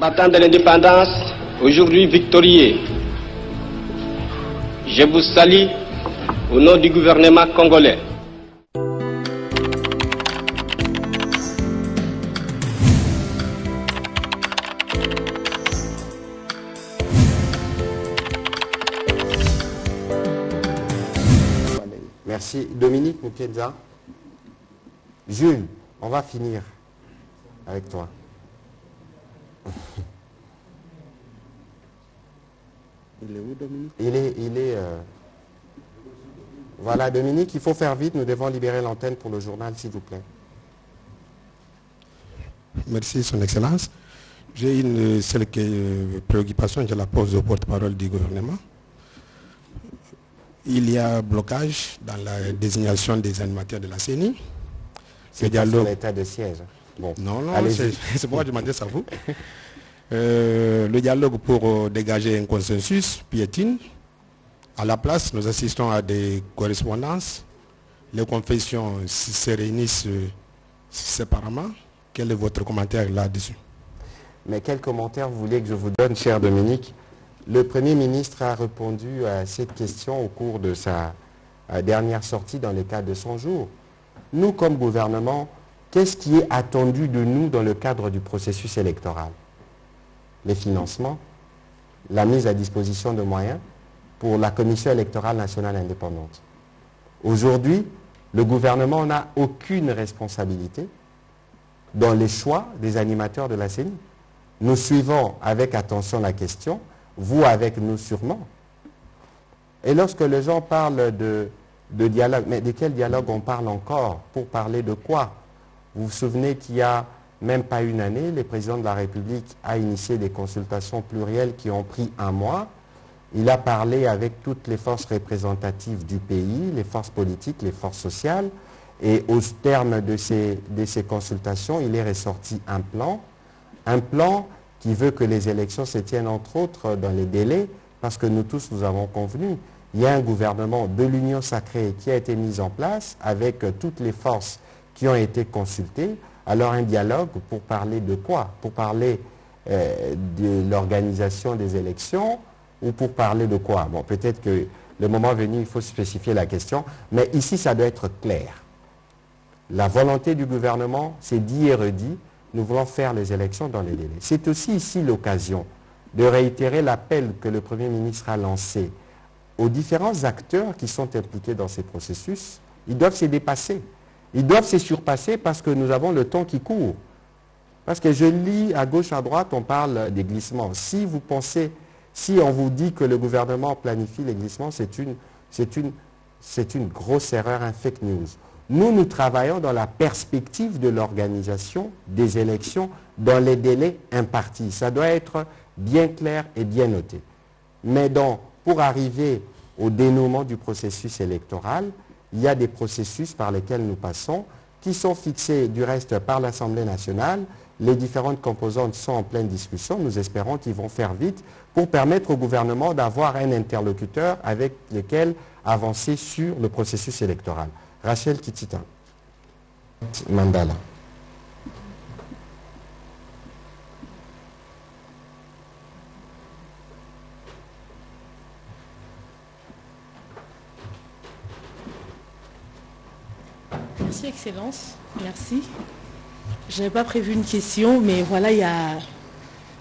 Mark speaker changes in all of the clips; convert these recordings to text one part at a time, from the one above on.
Speaker 1: Combattants de l'indépendance, aujourd'hui victorieux, je vous salue au nom du gouvernement congolais.
Speaker 2: Merci. Dominique Mukenza. Jules, on va finir avec toi.
Speaker 3: Il est où, Dominique?
Speaker 2: Il est Voilà, Dominique, il faut faire vite. Nous devons libérer l'antenne pour le journal, s'il vous plaît.
Speaker 3: Merci, Son Excellence. J'ai une seule préoccupation, je la pose au porte-parole du gouvernement. Il y a blocage dans la désignation des animateurs de la CENI.
Speaker 2: C'est dialogue... l'état de siège.
Speaker 3: Bon. Non, c'est pourquoi je demandais ça à vous. Le dialogue pour dégager un consensus piétine. À la place, nous assistons à des correspondances. Les confessions se réunissent séparément. Quel est votre commentaire là-dessus?
Speaker 2: Mais quel commentaire vous voulez que je vous donne, cher Dominique? Le Premier ministre a répondu à cette question au cours de sa dernière sortie dans le cadre de 100 jours. Nous, comme gouvernement, qu'est-ce qui est attendu de nous dans le cadre du processus électoral? Les financements, la mise à disposition de moyens pour la Commission électorale nationale indépendante. Aujourd'hui, le gouvernement n'a aucune responsabilité dans les choix des animateurs de la CENI. Nous suivons avec attention la question, vous avec nous sûrement. Et lorsque les gens parlent de dialogue, mais de quel dialogue on parle encore? Pour parler de quoi? Vous vous souvenez qu'il y a même pas une année, le président de la République a initié des consultations plurielles qui ont pris 1 mois. Il a parlé avec toutes les forces représentatives du pays, les forces politiques, les forces sociales. Et au terme de ces consultations, il est ressorti un plan qui veut que les élections se tiennent entre autres dans les délais, parce que nous tous, nous avons convenu. Il y a un gouvernement de l'Union sacrée qui a été mis en place avec toutes les forces qui ont été consultées. Alors un dialogue pour parler de quoi? Pour parler de l'organisation des élections ou pour parler de quoi? Bon, peut-être que le moment venu, il faut spécifier la question, mais ici, ça doit être clair. La volonté du gouvernement, c'est dit et redit, nous voulons faire les élections dans les délais. C'est aussi ici l'occasion de réitérer l'appel que le Premier ministre a lancé aux différents acteurs qui sont impliqués dans ces processus. Ils doivent se dépasser. Ils doivent se surpasser parce que nous avons le temps qui court. Parce que je lis à gauche, à droite, on parle des glissements. Si vous pensez, si on vous dit que le gouvernement planifie les glissements, c'est une grosse erreur, un fake news. Nous travaillons dans la perspective de l'organisation des élections dans les délais impartis. Ça doit être bien clair et bien noté. Mais donc, pour arriver au dénouement du processus électoral, il y a des processus par lesquels nous passons qui sont fixés du reste par l'Assemblée nationale. Les différentes composantes sont en pleine discussion. Nous espérons qu'ils vont faire vite pour permettre au gouvernement d'avoir un interlocuteur avec lequel avancer sur le processus électoral. Rachel Kitita. Mandala.
Speaker 4: Merci, Excellence. Merci. Je n'avais pas prévu une question, mais voilà,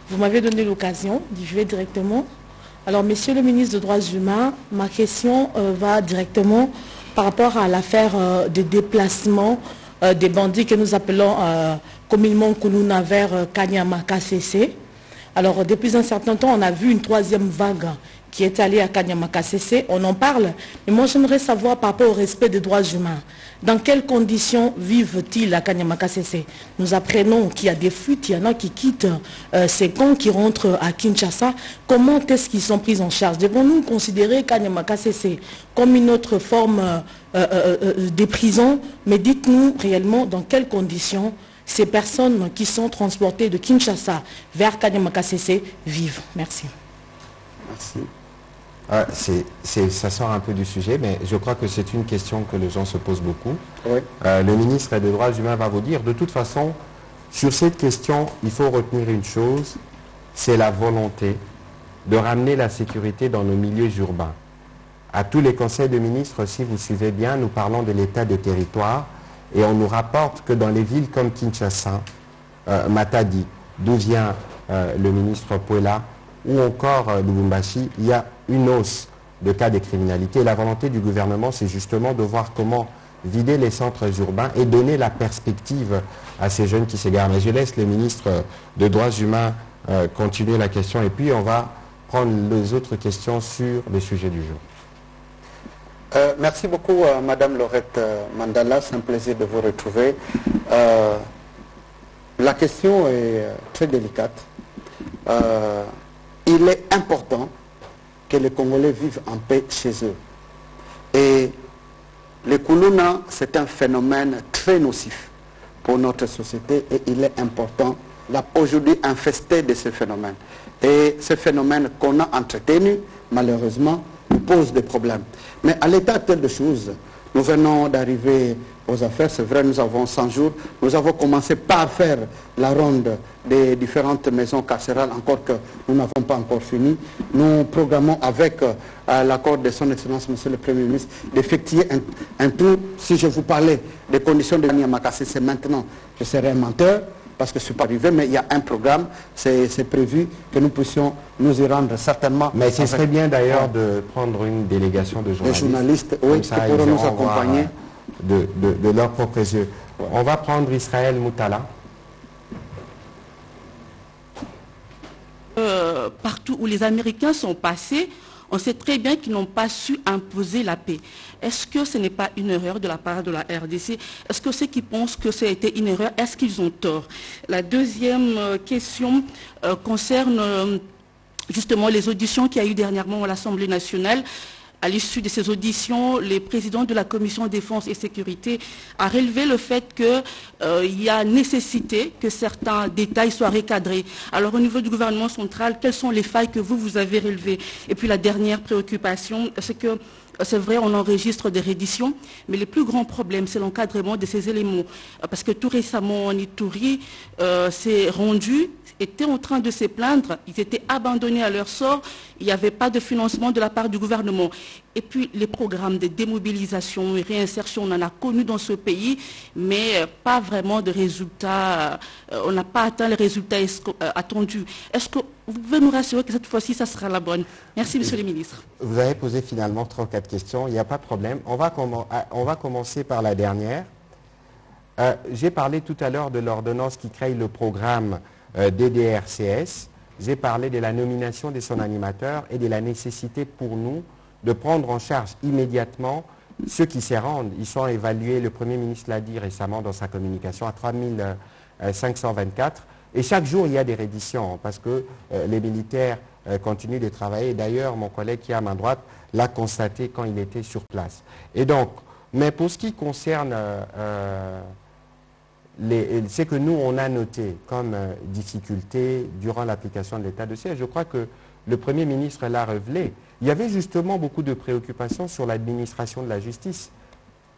Speaker 4: vous m'avez donné l'occasion d'y jouer directement. Alors, Monsieur le ministre des Droits humains, ma question va directement par rapport à l'affaire de déplacement des bandits que nous appelons communément Kounouna vers Kanyamaka CC. Alors, depuis un certain temps, on a vu une 3e vague qui est allée à Kanyamaka CC. On en parle, mais moi, j'aimerais savoir par rapport au respect des droits humains. Dans quelles conditions vivent-ils à Kanyamaka CC? Nous apprenons qu'il y a des fuites, il y en a qui quittent ces camps, qui rentrent à Kinshasa. Comment est-ce qu'ils sont pris en charge? Devons-nous considérer Kanyamaka CC comme une autre forme de prison? Mais dites-nous réellement dans quelles conditions ces personnes qui sont transportées de Kinshasa vers Kanyamaka CC vivent. Merci.
Speaker 2: Merci. Ça sort un peu du sujet, mais je crois que c'est une question que les gens se posent beaucoup. Oui. Le ministre des Droits humains va vous dire, de toute façon, sur cette question, il faut retenir une chose, c'est la volonté de ramener la sécurité dans nos milieux urbains. À tous les conseils de ministres, si vous suivez bien, nous parlons de l'état de territoire et on nous rapporte que dans les villes comme Kinshasa, Matadi, d'où vient le ministre Pouela, ou encore Lubumbashi, il y a une hausse de cas de criminalité. Et la volonté du gouvernement, c'est justement de voir comment vider les centres urbains et donner la perspective à ces jeunes qui s'égarent. Mais je laisse le ministre des Droits humains continuer la question et puis on va prendre les autres questions sur le sujet du jour.
Speaker 5: Merci beaucoup Madame Laurette Mandala, c'est un plaisir de vous retrouver. La question est très délicate. Il est important que les Congolais vivent en paix chez eux. Et le Kuluna, c'est un phénomène très nocif pour notre société et il est important aujourd'hui infesté de ce phénomène. Et ce phénomène qu'on a entretenu, malheureusement, nous pose des problèmes. Mais à l'état actuel de choses, nous venons d'arriver aux affaires, c'est vrai, nous avons 100 jours, nous avons commencé par faire la ronde des différentes maisons carcérales, encore que nous n'avons pas encore fini. Nous programmons avec l'accord de son Excellence, Monsieur le Premier ministre, d'effectuer un tour. Si je vous parlais des conditions de Niamakassé, c'est maintenant, je serais un menteur, parce que je ne suis pas arrivé, mais il y a un programme, c'est prévu que nous puissions nous y rendre certainement.
Speaker 2: Mais ce serait bien d'ailleurs de prendre une délégation de journalistes.
Speaker 5: Des journalistes, oui, qui pourront nous accompagner.
Speaker 2: De leurs propres yeux. Ouais. On va prendre Israël Moutala.
Speaker 6: Partout où les Américains sont passés, on sait très bien qu'ils n'ont pas su imposer la paix. Est-ce que ce n'est pas une erreur de la part de la RDC? Est-ce que ceux qui pensent que ça a été une erreur, est-ce qu'ils ont tort? La deuxième question concerne justement les auditions qu'il y a eu dernièrement à l'Assemblée nationale. À l'issue de ces auditions, le président de la Commission Défense et Sécurité a relevé le fait qu'il y a nécessité que certains détails soient recadrés. Alors au niveau du gouvernement central, quelles sont les failles que vous avez relevées? Et puis la dernière préoccupation, c'est que c'est vrai, on enregistre des redditions, mais le plus grand problème, c'est l'encadrement de ces éléments. Parce que tout récemment, Ituri s'est rendu, étaient en train de se plaindre, ils étaient abandonnés à leur sort, il n'y avait pas de financement de la part du gouvernement. Et puis les programmes de démobilisation et réinsertion, on en a connu dans ce pays, mais pas vraiment de résultats, on n'a pas atteint les résultats attendus. Est-ce que vous pouvez nous rassurer que cette fois-ci, ça sera la bonne? Merci, Monsieur le Ministre.
Speaker 2: Vous avez posé finalement 3 ou 4 questions, il n'y a pas de problème. On va commencer par la dernière. J'ai parlé tout à l'heure de l'ordonnance qui crée le programme DDRCS. J'ai parlé de la nomination de son animateur et de la nécessité pour nous de prendre en charge immédiatement ceux qui s'y rendent. Ils sont évalués, le Premier ministre l'a dit récemment dans sa communication, à 3524. Et chaque jour, il y a des redditions parce que les militaires continuent de travailler. D'ailleurs, mon collègue qui est à ma droite l'a constaté quand il était sur place. Et donc, mais pour ce qui concerne ce que nous, on a noté comme difficulté durant l'application de l'état de siège, je crois que le Premier ministre l'a révélé. Il y avait justement beaucoup de préoccupations sur l'administration de la justice.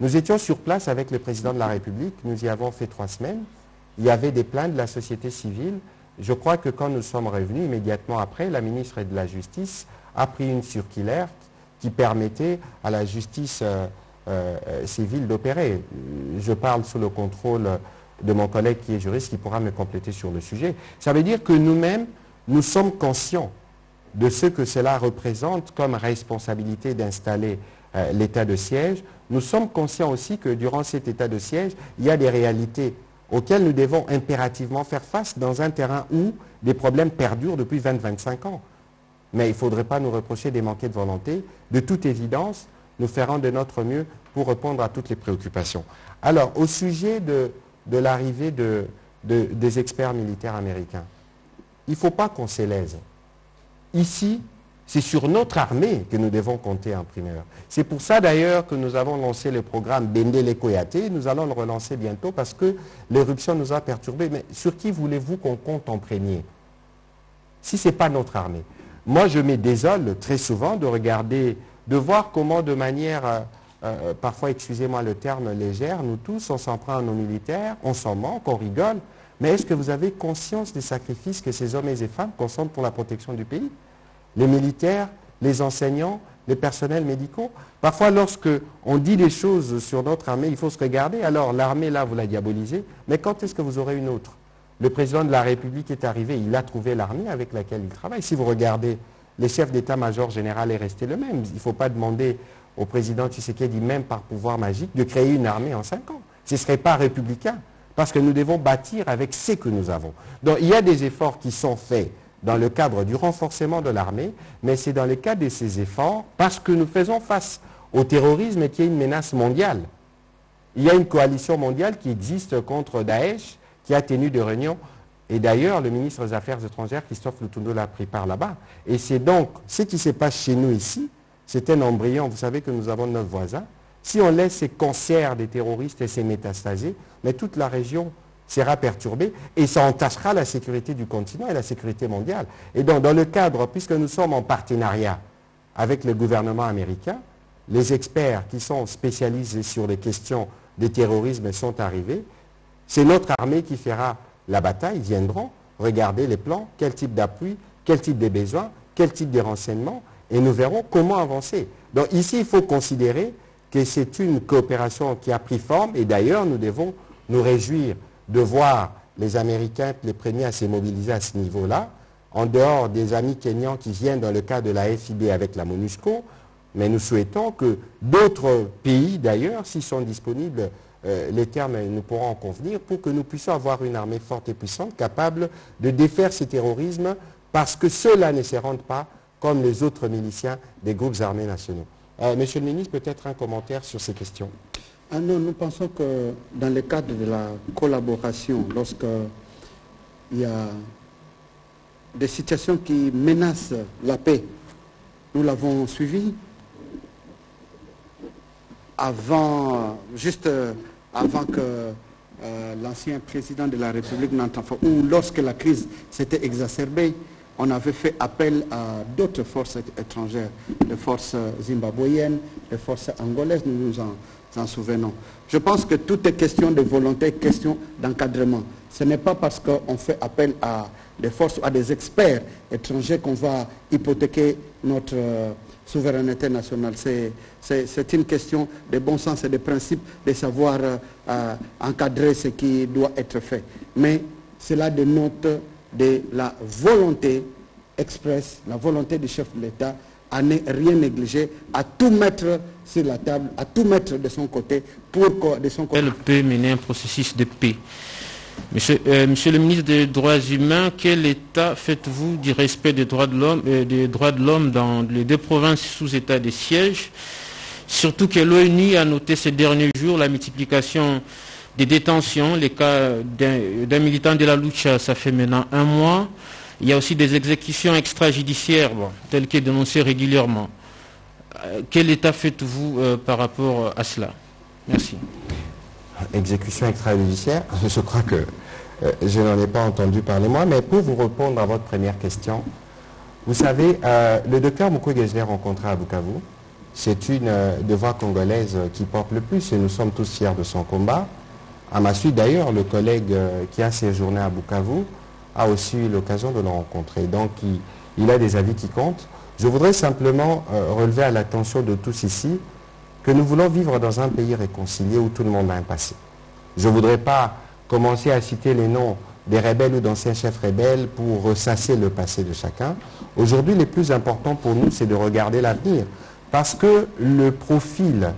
Speaker 2: Nous étions sur place avec le président de la République, nous y avons fait 3 semaines. Il y avait des plaintes de la société civile. Je crois que quand nous sommes revenus, immédiatement après, la ministre de la Justice a pris une circulaire qui permettait à la justice civile d'opérer. Je parle sous le contrôle de mon collègue qui est juriste, qui pourra me compléter sur le sujet. Ça veut dire que nous-mêmes, nous sommes conscients de ce que cela représente comme responsabilité d'installer l'état de siège. Nous sommes conscients aussi que durant cet état de siège, il y a des réalités auxquelles nous devons impérativement faire face dans un terrain où des problèmes perdurent depuis 20-25 ans. Mais il ne faudrait pas nous reprocher des manquer de volonté. De toute évidence, nous ferons de notre mieux pour répondre à toutes les préoccupations. Alors, au sujet de l'arrivée des experts militaires américains, il ne faut pas qu'on s'élaise. Ici, c'est sur notre armée que nous devons compter en primeur. C'est pour ça d'ailleurs que nous avons lancé le programme Bendele Koyate. Nous allons le relancer bientôt parce que l'éruption nous a perturbés. Mais sur qui voulez-vous qu'on compte en premier? Si ce n'est pas notre armée. Moi, je me désole très souvent de regarder, de voir comment de manière, parfois, excusez-moi le terme, légère, nous tous, on s'en prend à nos militaires, on s'en moque, on rigole. Mais est-ce que vous avez conscience des sacrifices que ces hommes et ces femmes consentent pour la protection du pays? Les militaires, les enseignants, les personnels médicaux. Parfois, lorsque on dit des choses sur notre armée, il faut se regarder. Alors, l'armée, là, vous la diabolisez. Mais quand est-ce que vous aurez une autre? Le président de la République est arrivé, il a trouvé l'armée avec laquelle il travaille. Si vous regardez, les chefs d'état-major général est resté le même. Il ne faut pas demander au président Tshisekedi, même par pouvoir magique, de créer une armée en 5 ans. Ce ne serait pas républicain, parce que nous devons bâtir avec ce que nous avons. Donc, il y a des efforts qui sont faits dans le cadre du renforcement de l'armée, mais c'est dans le cadre de ces efforts, parce que nous faisons face au terrorisme qui est une menace mondiale. Il y a une coalition mondiale qui existe contre Daesh, qui a tenu des réunions, et d'ailleurs le ministre des Affaires étrangères, Christophe Lutundo, l'a pris par là-bas. Et c'est donc ce qui se passe chez nous ici, c'est un embryon. Vous savez que nous avons 9 voisins. Si on laisse ces concerts des terroristes et ces métastaser, mais toute la région sera perturbée et ça entachera la sécurité du continent et la sécurité mondiale. Et donc, dans le cadre, puisque nous sommes en partenariat avec le gouvernement américain, les experts qui sont spécialisés sur les questions de terrorisme sont arrivés. C'est notre armée qui fera la bataille. Ils viendront regarder les plans, quel type d'appui, quel type de besoins, quel type de renseignements, et nous verrons comment avancer. Donc ici, il faut considérer que c'est une coopération qui a pris forme, et d'ailleurs, nous devons nous réjouir de voir les Américains les premiers à se mobiliser à ce niveau-là, en dehors des amis kenyans qui viennent dans le cadre de la FIB avec la MONUSCO, mais nous souhaitons que d'autres pays, d'ailleurs, s'ils sont disponibles, les termes, nous pourrons en convenir, pour que nous puissions avoir une armée forte et puissante, capable de défaire ce terrorisme, parce que ceux-là ne se rendent pas comme les autres miliciens des groupes armés nationaux. Monsieur le ministre, peut-être un commentaire sur ces questions.
Speaker 5: Ah non, nous pensons que dans le cadre de la collaboration, lorsqu'il y a des situations qui menacent la paix, nous l'avons suivi juste avant que l'ancien président de la République n'entre, ou lorsque la crise s'était exacerbée, on avait fait appel à d'autres forces étrangères, les forces zimbabwéennes, les forces angolaises, nous nous en souvenons. Je pense que tout est question de volonté, question d'encadrement. Ce n'est pas parce qu'on fait appel à des forces ou à des experts étrangers qu'on va hypothéquer notre souveraineté nationale. C'est une question de bon sens et de principe de savoir encadrer ce qui doit être fait. Mais cela dénote de la volonté expresse, la volonté du chef de l'État à ne rien négliger, à tout mettre sur la table, à tout mettre de son côté pour que de son côté.
Speaker 7: Elle peut mener un processus de paix. Monsieur le ministre des Droits humains, quel état faites-vous du respect des droits de l'homme dans les 2 provinces sous état de siège? Surtout que l'ONU a noté ces derniers jours la multiplication des détentions, les cas d'un militant de la lucha, ça fait maintenant 1 mois. Il y a aussi des exécutions extrajudiciaires, telles que dénoncées régulièrement. Quel état faites-vous par rapport à cela? Merci.
Speaker 2: Exécution extrajudiciaire, je crois que je n'en ai pas entendu parler moi, mais pour vous répondre à votre première question, vous savez, le docteur Mukwege, je l'ai rencontré à Bukavu. C'est une des voix congolaises qui porte le plus et nous sommes tous fiers de son combat. À ma suite d'ailleurs, le collègue qui a séjourné à Bukavu a aussi eu l'occasion de le rencontrer. Donc il a des avis qui comptent. Je voudrais simplement relever à l'attention de tous ici que nous voulons vivre dans un pays réconcilié où tout le monde a un passé. Je ne voudrais pas commencer à citer les noms des rebelles ou d'anciens chefs rebelles pour ressasser le passé de chacun. Aujourd'hui, le plus important pour nous, c'est de regarder l'avenir. Parce que le profil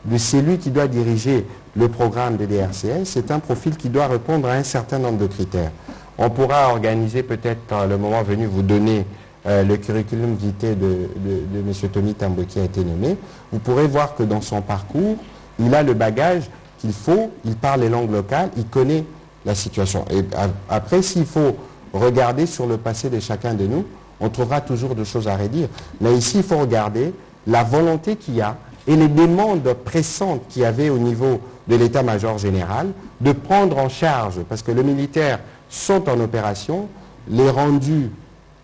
Speaker 2: de celui qui doit diriger le programme des DRCS, c'est un profil qui doit répondre à un certain nombre de critères. On pourra organiser peut-être, le moment venu, vous donner le curriculum vitae de M. Tommy Tambwe qui a été nommé. Vous pourrez voir que dans son parcours, il a le bagage qu'il faut, il parle les langues locales, il connaît la situation. Et après, s'il faut regarder sur le passé de chacun de nous, on trouvera toujours des choses à redire. Mais ici, il faut regarder la volonté qu'il y a et les demandes pressantes qu'il y avait au niveau de l'état-major général de prendre en charge, parce que les militaires sont en opération, les rendus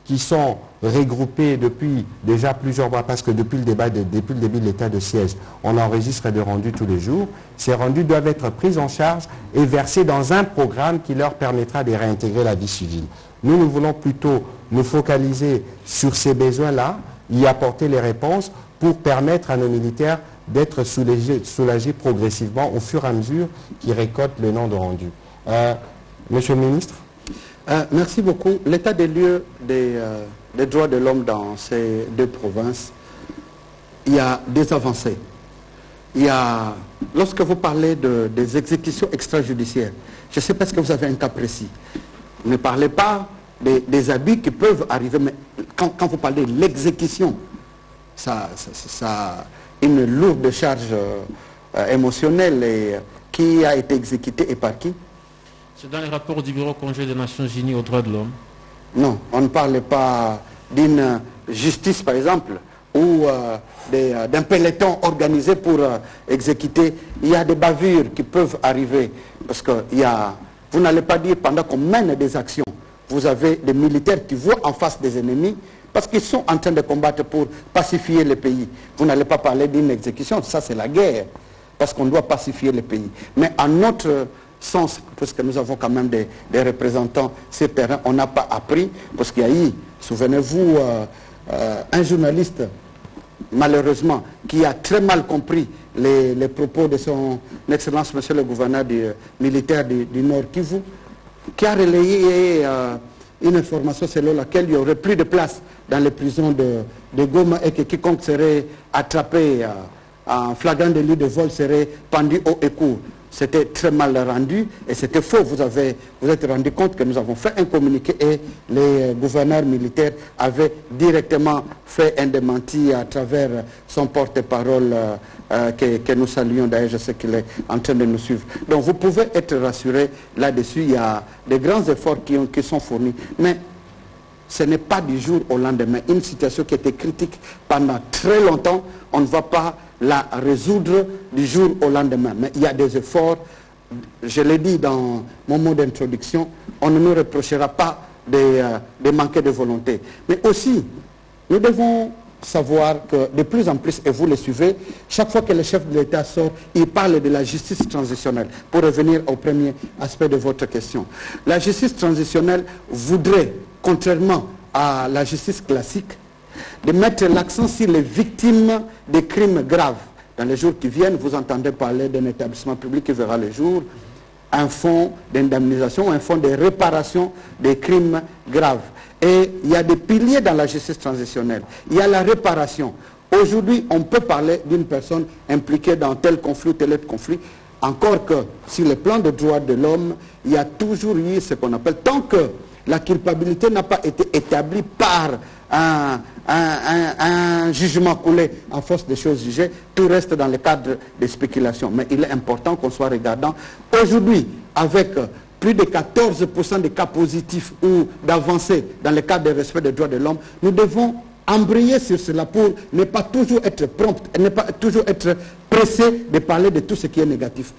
Speaker 2: qui sont regroupés depuis déjà plusieurs mois, parce que depuis le début de l'état de siège, on enregistre des rendus tous les jours. Ces rendus doivent être pris en charge et versés dans un programme qui leur permettra de réintégrer la vie civile. Nous voulons plutôt nous focaliser sur ces besoins-là, y apporter les réponses pour permettre à nos militaires d'être soulagés progressivement au fur et à mesure qu'ils récoltent le nom de rendu. Monsieur le ministre.
Speaker 5: Merci beaucoup. L'état des lieux des droits de l'homme dans ces deux provinces, il y a des avancées. Lorsque vous parlez des exécutions extrajudiciaires, je ne sais pas si vous avez un cas précis. Ne parlez pas des abus qui peuvent arriver, mais quand vous parlez de l'exécution, ça a une lourde charge émotionnelle. Et qui a été exécuté et par qui?
Speaker 7: C'est dans les rapports du Bureau conjoint des Nations Unies aux droits de l'homme.
Speaker 5: Non, on ne parle pas d'une justice, par exemple, ou d'un peloton organisé pour exécuter. Il y a des bavures qui peuvent arriver, parce que vous n'allez pas dire pendant qu'on mène des actions, vous avez des militaires qui voient en face des ennemis, parce qu'ils sont en train de combattre pour pacifier le pays. Vous n'allez pas parler d'une exécution, ça c'est la guerre, parce qu'on doit pacifier le pays. Mais en notre sens, parce que nous avons quand même des représentants sur le terrain, on n'a pas appris, parce qu'il y a eu, souvenez-vous, un journaliste, malheureusement, qui a très mal compris les propos de son Excellence, Monsieur le gouverneur militaire du Nord Kivu, qui a relayé une information selon laquelle il n'y aurait plus de place dans les prisons de Goma et que quiconque serait attrapé en flagrant délit de vol serait pendu haut et court. C'était très mal rendu et c'était faux. Vous êtes rendu compte que nous avons fait un communiqué et les gouverneurs militaires avaient directement fait un démenti à travers son porte-parole que nous saluons. D'ailleurs, je sais qu'il est en train de nous suivre. Donc vous pouvez être rassurés là-dessus. Il y a des grands efforts qui sont fournis. Mais ce n'est pas du jour au lendemain. Une situation qui était critique pendant très longtemps, on ne va pas la résoudre du jour au lendemain. Mais il y a des efforts, je l'ai dit dans mon mot d'introduction, on ne nous reprochera pas de manquer de volonté. Mais aussi, nous devons savoir que de plus en plus, et vous le suivez, chaque fois que le chef de l'État sort, il parle de la justice transitionnelle. Pour revenir au premier aspect de votre question. La justice transitionnelle voudrait, contrairement à la justice classique, de mettre l'accent sur les victimes des crimes graves. Dans les jours qui viennent, vous entendez parler d'un établissement public qui verra le jour, un fonds d'indemnisation, un fonds de réparation des crimes graves. Et il y a des piliers dans la justice transitionnelle. Il y a la réparation. Aujourd'hui, on peut parler d'une personne impliquée dans tel conflit ou tel autre conflit, encore que sur le plan des droits de l'homme, il y a toujours eu ce qu'on appelle, tant que la culpabilité n'a pas été établie par un jugement coulé en force des choses jugées, tout reste dans le cadre des spéculations. Mais il est important qu'on soit regardant. Aujourd'hui, avec plus de 14% de cas positifs ou d'avancées dans le cadre du respect des droits de l'homme, nous devons embrayer sur cela pour ne pas toujours être prompt, ne pas toujours être pressé de parler de tout ce qui est négatif.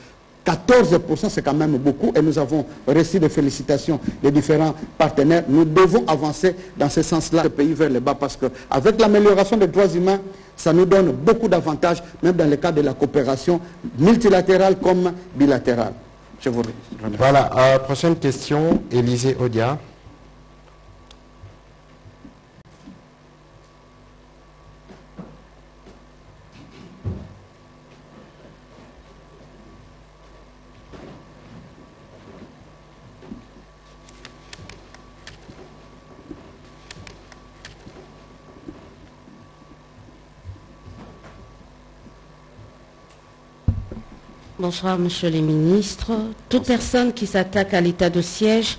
Speaker 5: 14%, c'est quand même beaucoup et nous avons reçu des félicitations des différents partenaires. Nous devons avancer dans ce sens-là, le pays vers le bas, parce qu'avec l'amélioration des droits humains, ça nous donne beaucoup d'avantages, même dans le cadre de la coopération multilatérale comme bilatérale. Je vous remercie.
Speaker 2: Voilà, prochaine question, Élisée Odia.
Speaker 8: Bonsoir, Monsieur le ministre. Toute personne qui s'attaque à l'état de siège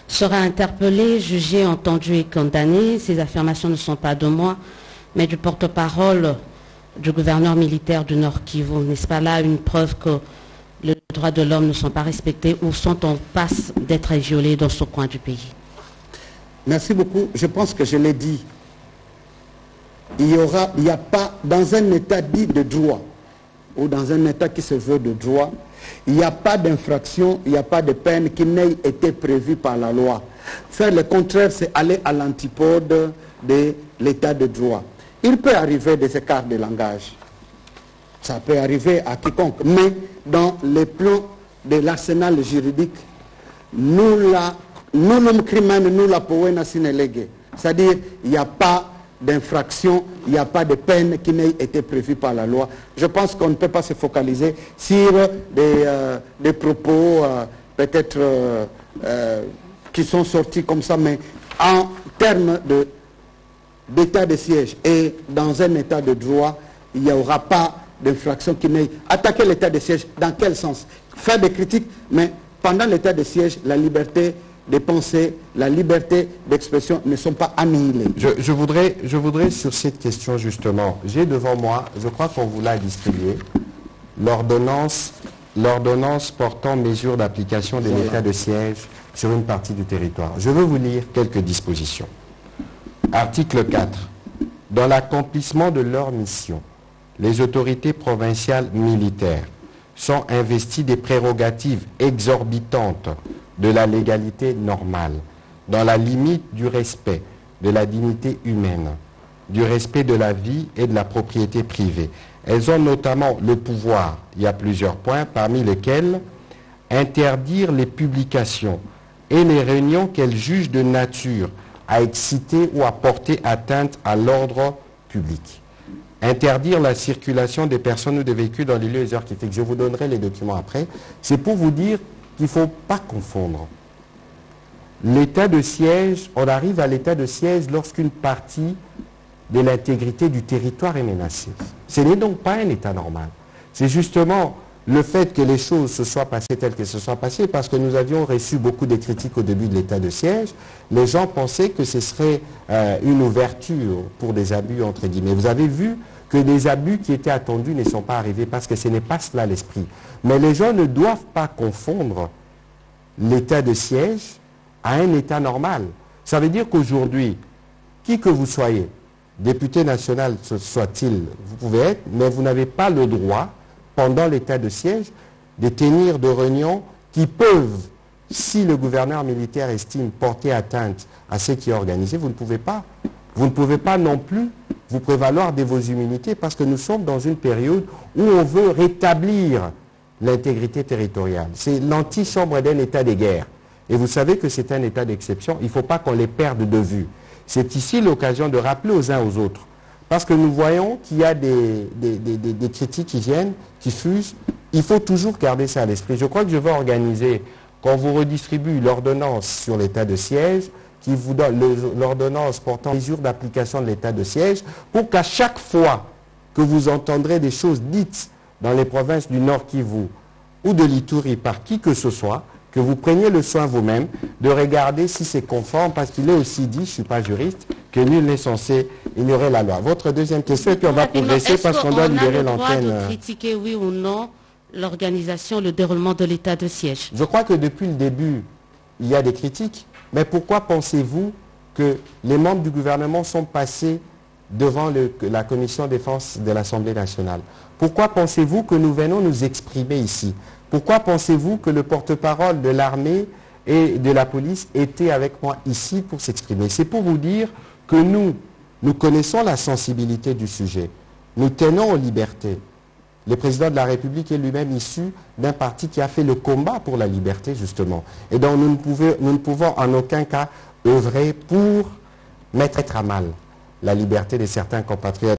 Speaker 8: sera interpellée, jugée, entendue et condamnée. Ces affirmations ne sont pas de moi, mais du porte-parole du gouverneur militaire du Nord Kivu. N'est-ce pas là une preuve que les droits de l'homme ne sont pas respectés ou sont en passe d'être violés dans ce coin du pays?
Speaker 5: Merci beaucoup. Je pense que je l'ai dit. Il n'y a pas, dans un état dit de droit, ou dans un état qui se veut de droit, il n'y a pas d'infraction, il n'y a pas de peine qui n'ait été prévue par la loi. Faire le contraire, c'est aller à l'antipode de l'état de droit. Il peut arriver des écarts de langage. Ça peut arriver à quiconque. Mais dans les plans de l'arsenal juridique, nullum crimen nulla povena sine lege. C'est-à-dire, il n'y a pas d'infraction, il n'y a pas de peine qui n'ait été prévue par la loi. Je pense qu'on ne peut pas se focaliser sur des propos peut-être qui sont sortis comme ça, mais en termes d'état de siège et dans un état de droit, il n'y aura pas d'infraction qui n'ait attaqué l'état de siège. Dans quel sens? Faire des critiques, mais pendant l'état de siège, la liberté de penser, la liberté d'expression ne sont pas annihilées.
Speaker 2: Je voudrais sur cette question justement, j'ai devant moi, je crois qu'on vous l'a distribué, l'ordonnance portant mesures d'application de l'état de siège sur une partie du territoire. Je veux vous lire quelques dispositions. Article 4. Dans l'accomplissement de leur mission, les autorités provinciales militaires sont investies des prérogatives exorbitantes de la légalité normale, dans la limite du respect de la dignité humaine, du respect de la vie et de la propriété privée. Elles ont notamment le pouvoir, il y a plusieurs points, parmi lesquels interdire les publications et les réunions qu'elles jugent de nature à exciter ou à porter atteinte à l'ordre public. Interdire la circulation des personnes ou des véhicules dans les lieux et heures qui fixent. Je vous donnerai les documents après. C'est pour vous dire qu'il ne faut pas confondre. L'état de siège, on arrive à l'état de siège lorsqu'une partie de l'intégrité du territoire est menacée. Ce n'est donc pas un état normal. C'est justement le fait que les choses se soient passées telles qu'elles se soient passées, parce que nous avions reçu beaucoup de critiques au début de l'état de siège. Les gens pensaient que ce serait une ouverture pour des abus, entre guillemets. Vous avez vu que les abus qui étaient attendus ne sont pas arrivés, parce que ce n'est pas cela l'esprit. Mais les gens ne doivent pas confondre l'état de siège à un état normal. Ça veut dire qu'aujourd'hui, qui que vous soyez, député national soit-il, vous pouvez être, mais vous n'avez pas le droit, pendant l'état de siège, de tenir de réunions qui peuvent, si le gouverneur militaire estime porter atteinte à ce qui est organisé, vous ne pouvez pas. Vous ne pouvez pas non plus vous prévaloir de vos immunités, parce que nous sommes dans une période où on veut rétablir l'intégrité territoriale. C'est l'antichambre d'un état de guerre. Et vous savez que c'est un état d'exception, il ne faut pas qu'on les perde de vue. C'est ici l'occasion de rappeler aux uns aux autres. Parce que nous voyons qu'il y a des critiques qui viennent, qui fusent. Il faut toujours garder ça à l'esprit. Je crois que je vais organiser, quand vous redistribue l'ordonnance sur l'état de siège, qui vous donne l'ordonnance portant mesures d'application de l'état de siège, pour qu'à chaque fois que vous entendrez des choses dites dans les provinces du Nord Kivu ou de l'Ituri par qui que ce soit, que vous preniez le soin vous-même de regarder si c'est conforme, parce qu'il est aussi dit, je ne suis pas juriste, que nul n'est censé ignorer la loi. Votre deuxième question, et puis on va progresser parce qu'on doit libérer l'antenne.
Speaker 8: Est-ce qu'on a le droit de critiquer, oui ou non, l'organisation, le déroulement de l'état de siège?
Speaker 2: Je crois que depuis le début, il y a des critiques. Mais pourquoi pensez-vous que les membres du gouvernement sont passés devant la commission défense de l'Assemblée nationale? Pourquoi pensez-vous que nous venons nous exprimer ici? Pourquoi pensez-vous que le porte-parole de l'armée et de la police était avec moi ici pour s'exprimer? C'est pour vous dire que nous connaissons la sensibilité du sujet. Nous tenons aux libertés. Le président de la République est lui-même issu d'un parti qui a fait le combat pour la liberté, justement. Et donc nous ne pouvons en aucun cas œuvrer pour mettre à mal la liberté de certains compatriotes.